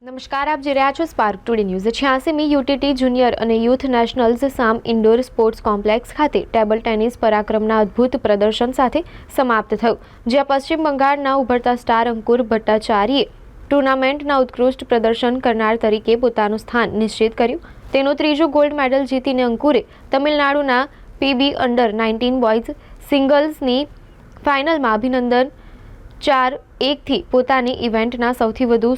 નમસ્કાર, આપ જોઈ રહ્યા છો સ્પાર્ક ટુડે ન્યૂઝ। 86મી યુટીટી જુનિયર અને યુથ નેશનલ્સ સામ ઇન્ડોર સ્પોર્ટ્સ કોમ્પ્લેક્સ ખાતે ટેબલ ટેનિસ પરાક્રમના અદ્ભુત પ્રદર્શન સાથે સમાપ્ત થયું, જ્યાં પશ્ચિમ બંગાળના ઉભરતા સ્ટાર અંકુર ભટ્ટાચાર્યે ટુર્નામેન્ટના ઉત્કૃષ્ટ પ્રદર્શન કરનાર તરીકે પોતાનું સ્થાન નિશ્ચિત કર્યું। તેનો ત્રીજો ગોલ્ડ મેડલ જીતીને અંકુરે તમિલનાડુના પીબી અંડર-19 બોયઝ સિંગલ્સની ફાઇનલમાં અભિનંદન 4-1 પોતાની ઇવેન્ટના સૌથી વધુ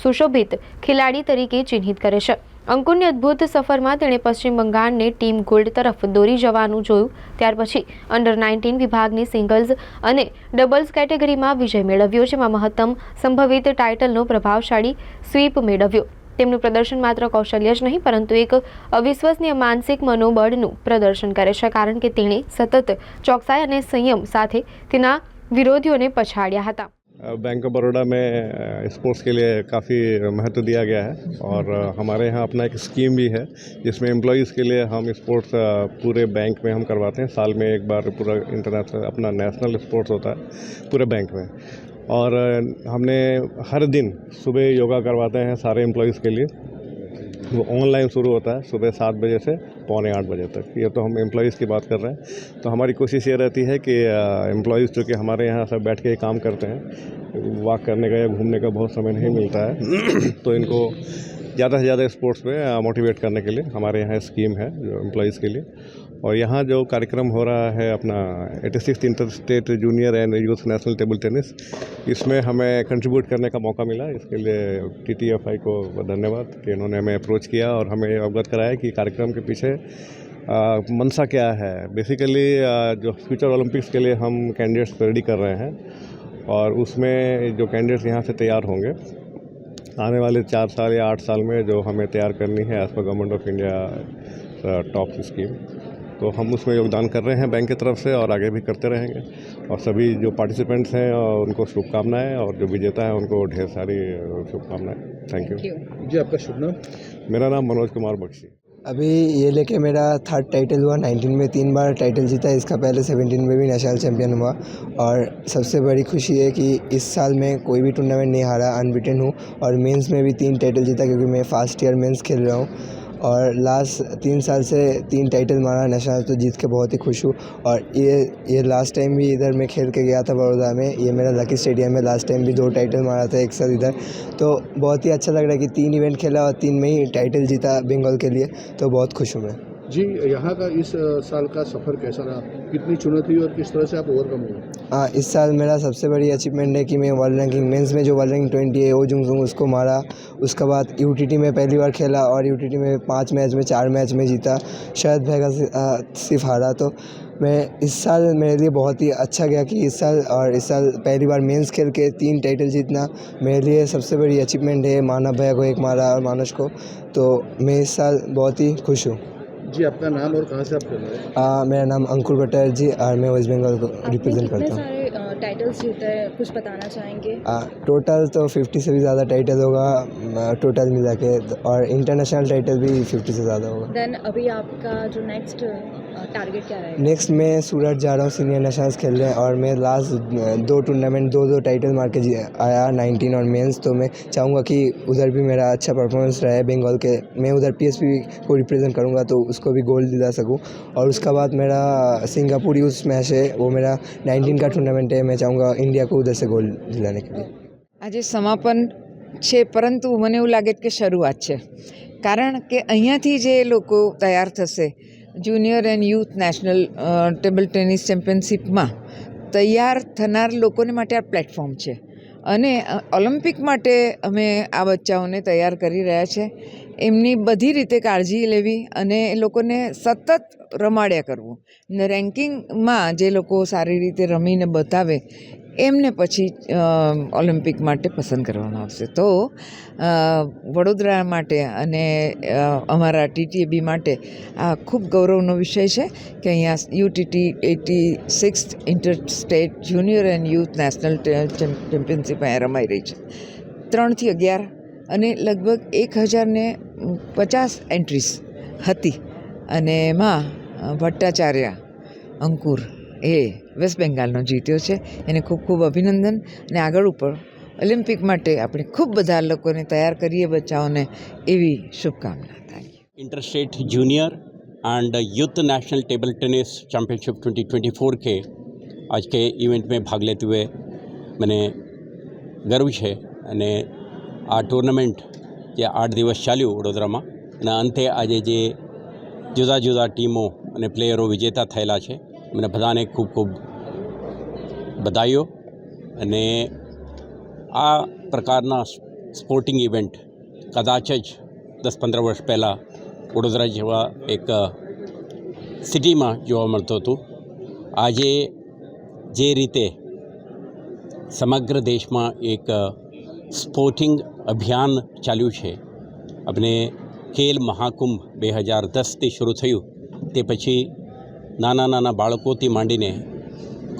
સુશોભિત ખેલાડી તરીકે ચિહ્નિત કરે છે। અંકુરની અદ્ભુત સફરમાં તેણે પશ્ચિમ બંગાળને ટીમ ગોલ્ડ તરફ દોરી જવાનું જોયું। ત્યાર પછી અંડર-19 વિભાગની સિંગલ્સ અને ડબલ્સ કેટેગરીમાં વિજય મેળવ્યો, જેમાં મહત્તમ સંભવિત ટાઇટલનો પ્રભાવશાળી સ્વીપ મેળવ્યો। તેમનું પ્રદર્શન માત્ર કૌશલ્ય જ નહીં, પરંતુ એક અવિશ્વસનીય માનસિક મનોબળનું પ્રદર્શન કરે છે, કારણ કે તેણે સતત ચોકસાઈ અને સંયમ સાથે તેના विरोधियों ने पछाड़िया था। बैंक ऑफ बड़ौदा में स्पोर्ट्स के लिए काफ़ी महत्व दिया गया है और हमारे यहाँ अपना एक स्कीम भी है जिसमें एम्प्लॉयज़ के लिए हम स्पोर्ट्स पूरे बैंक में हम करवाते हैं। साल में एक बार पूरा इंटरनेशनल अपना नेशनल स्पोर्ट्स होता है पूरे बैंक में, और हमने हर दिन सुबह योगा करवाते हैं सारे एम्प्लॉयज़ के लिए। वो ऑनलाइन शुरू होता है सुबह 7 बजे से पौने 8 बजे तक। ये तो हम एम्प्लॉयज़ की बात कर रहे हैं। तो हमारी कोशिश ये रहती है कि एम्प्लॉयज़ जो कि हमारे यहाँ सब बैठ के काम करते हैं, वॉक करने का या घूमने का बहुत समय नहीं मिलता है तो इनको ज़्यादा से ज़्यादा स्पोर्ट्स में मोटिवेट करने के लिए हमारे यहाँ स्कीम है जो एम्प्लॉयज़ के लिए। और यहाँ जो कार्यक्रम हो रहा है अपना 86th inter state junior and youth national table tennis, इसमें हमें कंट्रीब्यूट करने का मौका मिला। इसके लिए TTFI को धन्यवाद कि इन्होंने हमें अप्रोच किया और हमें अवगत कराया कि कार्यक्रम के पीछे मंशा क्या है। बेसिकली जो फ्यूचर ओलंपिक्स के लिए हम कैंडिडेट्स रेडी कर रहे हैं, और उसमें जो कैंडिडेट्स यहाँ से तैयार होंगे आने वाले 4 साल या 8 साल में जो हमें तैयार करनी है as per government of India top scheme, तो हम उसमें योगदान कर रहे हैं बैंक की तरफ से और आगे भी करते रहेंगे। और सभी जो पार्टिसिपेंट्स हैं उनको शुभकामनाएं, और जो विजेता है उनको ढेर सारी शुभकामनाएं। थैंक यू जी। आपका शुभ नाम? मेरा नाम मनोज कुमार बख्शी। अभी ये लेके मेरा 3rd टाइटल हुआ। 19 में 3 बार टाइटल जीता, इसका पहले 17 में भी नेशनल चैम्पियन हुआ। और सबसे बड़ी खुशी है कि इस साल में कोई भी टूर्नामेंट नहीं हारा, अनबीटन हूँ। और मेंस में भी 3 टाइटल जीता, क्योंकि मैं फर्स्ट ईयर मेंस खेल रहा हूँ। और लास्ट 3 साल से 3 टाइटल मारा नेशनल, तो जीत के बहुत ही खुश हूँ। और ये लास्ट टाइम भी इधर मैं खेल के गया था बड़ौदा में, ये मेरा लकी स्टेडियम है। लास्ट टाइम भी 2 टाइटल मारा था एक साथ इधर, तो बहुत ही अच्छा लग रहा है कि 3 इवेंट खेला और 3 में ही टाइटल जीता बंगाल के लिए, तो बहुत खुश हूँ मैं। जी, यहाँ का इस साल का सफ़र कैसा रहा? कितनी चुनौती और किस तरह से आप ओवरकम हुए? इस साल मेरा सबसे बड़ी अचीवमेंट है कि मैं वर्ल्ड रैंकिंग मेंस में जो वर्ल्ड रैंकिंग 20 है ओजुंग उसको मारा। उसके बाद यूटीटी में पहली बार खेला और यूटीटी में 5 मैच में 4 मैच में जीता। शायद भैगा सिर्फ हारा। तो मैं इस साल मेरे लिए बहुत ही अच्छा गया कि इस साल पहली बार मेंस खेल के 3 टाइटल जीतना मेरे लिए सबसे बड़ी अचीवमेंट है। मानव भैया को 1 मारा और मानस को, तो मैं इस साल बहुत ही खुश हूँ। जी, आपका नाम और कहाँ से आप खेल रहे हैं? मेरा नाम अंकुर भट्टाचार्य जी, और मैं वेस्ट बंगाल को रिप्रेजेंट करता हूँ। टाइटल्स जीते हैं, कुछ बताना चाहेंगे? टोटल तो 50 से भी ज़्यादा टाइटल होगा टोटल मिला के, और इंटरनेशनल टाइटल भी 50 से ज़्यादा होगा। देन अभी आपका जो नेक्स्ट टारगेट क्या रहेगा? नेक्स्ट मैं सूरत जा रहा हूँ सीनियर नेशनल्स खेलने, और मैं लास्ट 2 टूर्नामेंट 2 टाइटल मार के आया 19 और मेंस। तो मैं चाहूँगा कि उधर भी मेरा अच्छा परफॉर्मेंस रहे बंगाल के। मैं उधर PSP को रिप्रेजेंट करूँगा, तो उसको भी गोल्ड दिला सकूँ। और उसके बाद मेरा सिंगापुर यूथ मैच है, वो मेरा 19 का टूर्नामेंट है। मैं चाहूँगा इंडिया को उधर से गोल्ड दिलाने के लिए। આજે સમાપન છે, પરંતુ મને એવું લાગે કે શરૂઆત છે, કારણ કે અહીંયાથી જે લોકો તૈયાર થશે junior and youth national table tennis ચેમ્પિયનશિપમાં તૈયાર થનાર લોકોને માટે આ પ્લેટફોર્મ છે। અને ઓલિમ્પિક માટે અમે આ બચ્ચાઓને તૈયાર કરી રહ્યા છે। એમની બધી રીતે કાળજી લેવી અને એ લોકોને સતત રમાડ્યા કરવું, ને રેન્કિંગમાં જે લોકો સારી રીતે રમીને બતાવે એમને પછી ઓલિમ્પિક માટે પસંદ કરવામાં આવશે। તો વડોદરા માટે અને અમારા TTAB માટે આ ખૂબ ગૌરવનો વિષય છે કે અહીંયા UTT 86th inter state junior and youth national championship અહીંયા રમાઈ રહી છે। 3 થી 11 અને લગભગ 1050 એન્ટ્રીઝ હતી, અને એમાં ભટ્ટાચાર્ય અંકુર એ વેસ્ટ બેંગાલનો જીત્યો છે। એને ખૂબ ખૂબ અભિનંદન, અને આગળ ઉપર ઓલિમ્પિક માટે આપણે ખૂબ બધા લોકોને તૈયાર કરીએ બચ્ચાઓને એવી શુભકામના. Thank you. Interstate junior and youth national table tennis championship 2024 के आज के इवेंट में भाग लेते हुए मैंने गर्व है અને આ ટુર્નામેન્ટ જે 8 દિવસ ચાલ્યું વડોદરામાં અને અંતે આજે જે જુદા જુદા ટીમો અને પ્લેયરો વિજેતા થયેલા છે મને બધાને ખૂબ ખૂબ બધાઈઓ. અને આ પ્રકારના સ્પોર્ટિંગ ઇવેન્ટ કદાચ જ 10-15 વર્ષ પહેલાં વડોદરા જેવા એક સિટીમાં જોવા મળતું હતું. આજે જે રીતે સમગ્ર દેશમાં એક સ્પોર્ટિંગ અભિયાન ચાલ્યું છે, આપણે ખેલ મહાકુંભ 2010થી શરૂ થયું, તે પછી નાના નાના બાળકોથી માંડીને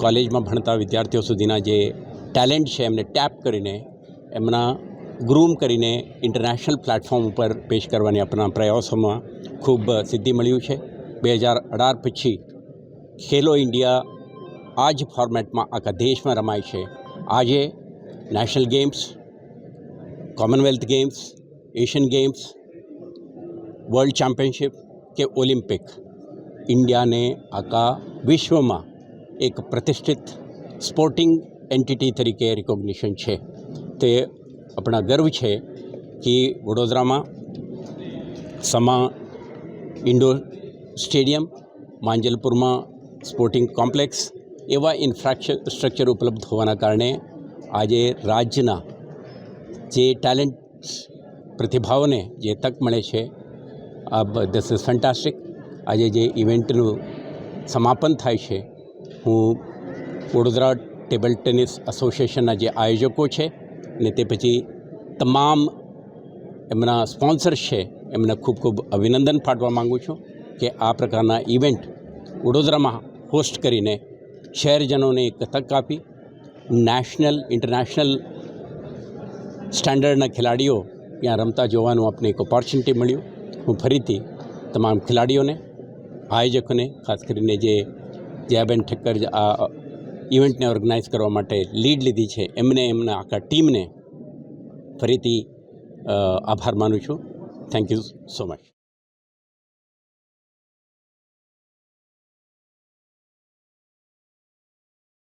કોલેજમાં ભણતા વિદ્યાર્થીઓ સુધીના જે ટેલેન્ટ છે એમને ટેપ કરીને એમના ગ્રૂમ કરીને ઇન્ટરનેશનલ પ્લેટફોર્મ ઉપર પેશ કરવાની આપણા પ્રયાસોમાં ખૂબ સિદ્ધિ મળ્યું છે. 2018 પછી ખેલો ઇન્ડિયા આ જ ફોર્મેટમાં આખા દેશમાં રમાય છે. આજે national games, Commonwealth games, Asian games, world championship કે ઓલિમ્પિક, ઇન્ડિયાને આખા વિશ્વમાં એક પ્રતિષ્ઠિત સ્પોર્ટિંગ એન્ટિટી તરીકે રિકોગ્નિશન છે. તે આપણા ગર્વ છે કે વડોદરામાં સમા ઇન્ડોર સ્ટેડિયમ, માંજલપુરમાં સ્પોર્ટિંગ કોમ્પ્લેક્સ એવા ઇન્ફ્રાસ્ટ્રક્ચર ઉપલબ્ધ હોવાના કારણે આજે રાજ્યના જે ટેલેન્ટ પ્રતિભાઓને જે તક મળે છે, ધીસ ઇઝ ફેન્ટાસ્ટિક. આજે જે ઇવેન્ટનું સમાપન થાય છે, હું વડોદરા ટેબલ ટેનિસ એસોસિએશનના જે આયોજકો છે અને તે પછી તમામ એમના સ્પોન્સર્સ છે એમને ખૂબ ખૂબ અભિનંદન પાઠવવા માગું છું કે આ પ્રકારના ઇવેન્ટ વડોદરામાં હોસ્ટ કરીને શહેરજનોને એક તક આપી નેશનલ ઇન્ટરનેશનલ સ્ટાન્ડર્ડના ખેલાડીઓ ત્યાં રમતા જોવાનું આપણે એક ઓપોર્ચ્યુનિટી મળ્યું. હું ફરીથી તમામ ખેલાડીઓને, આયોજકોને, ખાસ કરીને જે જયાબેન ઠક્કર આ ઇવેન્ટને ઓર્ગેનાઇઝ કરવા માટે લીડ લીધી છે એમને, એમના આખા ટીમને ફરીથી આભાર માનું છું. Thank you so much.